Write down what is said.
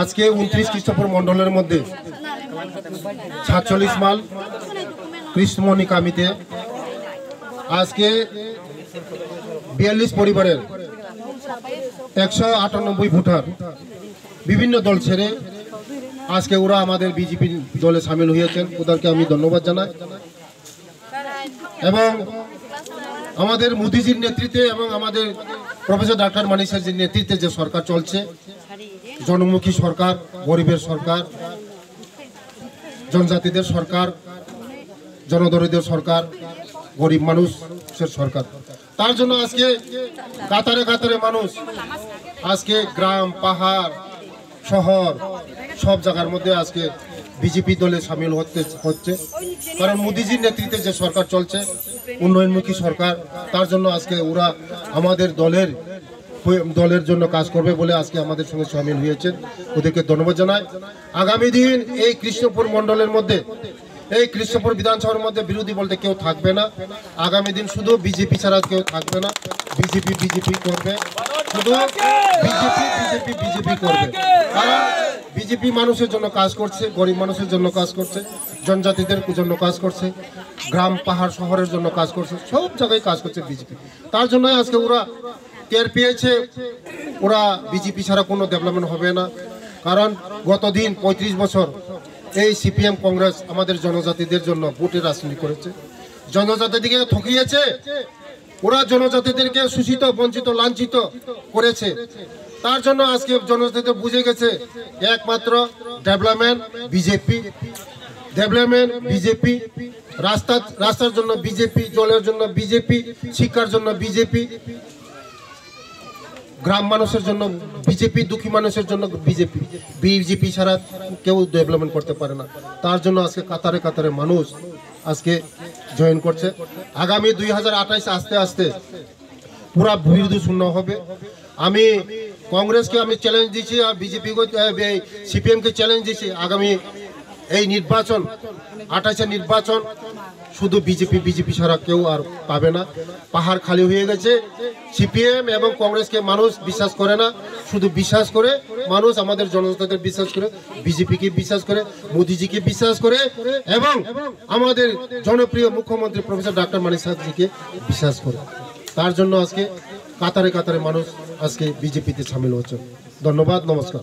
আজকে 29 খ্রিস্টপুর মণ্ডলের মধ্যে 46 মাল কৃষ্ণমণি কামিতে আজকে 42 পরিবারের 198 ভোটার বিভিন্ন দল ছেড়ে আজকে ওরা আমাদের বিজেপি দলে সামিল হয়েছেন। ওদেরকে আমি ধন্যবাদ জানাই। এবং আমাদের মোদিজির নেতৃত্বে এবং আমাদের প্রফেসর ডক্টর মানিক স্যারের নেতৃত্বে যে সরকার চলছে, জনমুখী সরকার, গরিবের সরকার, জনজাতিদের সরকার, জনদরিদ্র সরকার, গরিব মানুষের সরকার, তার জন্য আজকে কাতারে কাতারে মানুষ আজকে গ্রাম, পাহাড়, শহর সব জায়গার মধ্যে আজকে বিজেপি দলে সামিল হচ্ছে। কারণ মোদিজির নেতৃত্বে যে সরকার চলছে, উন্নয়নমুখী সরকার, তার জন্য আজকে ওরা আমাদের দলের জন্য কাজ করবে বলে আজকে আমাদের সঙ্গে সামিল হয়েছেন। ওদেরকে ধন্যবাদ জানাই। আগামী দিন এই কৃষ্ণপুর মণ্ডলের মধ্যে, এই কৃষ্ণপুর বিধানসভার মধ্যে বিরোধী বলতে কেউ থাকবে না। আগামী দিন শুধু বিজেপি ছাড়া কেউ থাকবে না। বিজেপি করবে, শুধু বিজেপি করবে। কারণ বিজেপি মানুষের জন্য কাজ করছে, গরিব মানুষের জন্য কাজ করছে, জনজাতিদের জন্য কাজ করছে, গ্রাম, পাহাড়, শহরের জন্য কাজ করছে, সব জায়গায় কাজ করছে বিজেপি। তার জন্য আজকে ওরা টের পেয়েছে ওরা বিজেপি ছাড়া কোনো ডেভেলপমেন্ট হবে না। কারণ গত দিন 35 বছর এই সিপিএম কংগ্রেস আমাদের জনজাতিদের জন্য ভোটের রাজনীতি করেছে, জনজাতিদেরকে ঠকিয়েছে। ওরা জনজাতিদেরকে শোষিত, বঞ্চিত, লাঞ্ছিত করেছে। তার জন্য আজকে জনজাতিদের বুঝে গেছে একমাত্র ডেভেলপমেন্ট বিজেপি, রাস্তার জন্য বিজেপি, জলের জন্য বিজেপি, শিক্ষার জন্য বিজেপি, গ্রাম মানুষের জন্য বিজেপি, দুঃখী মানুষের জন্য বিজেপি ছাড়া কেউ ডেভেলপমেন্ট করতে পারে না। তার জন্য আজকে কাতারে কাতারে মানুষ আজকে জয়েন করছে। আগামী 2028 আস্তে আস্তে পুরা বিরোধী শূন্য হবে। আমি কংগ্রেসকে আমি চ্যালেঞ্জ দিচ্ছি, আর বিজেপিকে, সিপিএমকে চ্যালেঞ্জ দিচ্ছি, আগামী এই নির্বাচন 28 নির্বাচন শুধু বিজেপি ছাড়া কেউ আর পাবে না। পাহাড় খালি হয়ে গেছে। সিপিএম এবং কংগ্রেসকে মানুষ বিশ্বাস করে না, শুধু বিশ্বাস করে মানুষ আমাদের জনতাদের বিশ্বাস করে, বিজেপিকে বিশ্বাস করে, মোদিজিকে বিশ্বাস করে এবং আমাদের জনপ্রিয় মুখ্যমন্ত্রী প্রফেসর ডক্টর মানিক স্যারজিকে বিশ্বাস করে। তার জন্য আজকে কাতারে কাতারে মানুষ আজকে বিজেপিতে সামিল হচ্ছে। ধন্যবাদ, নমস্কার।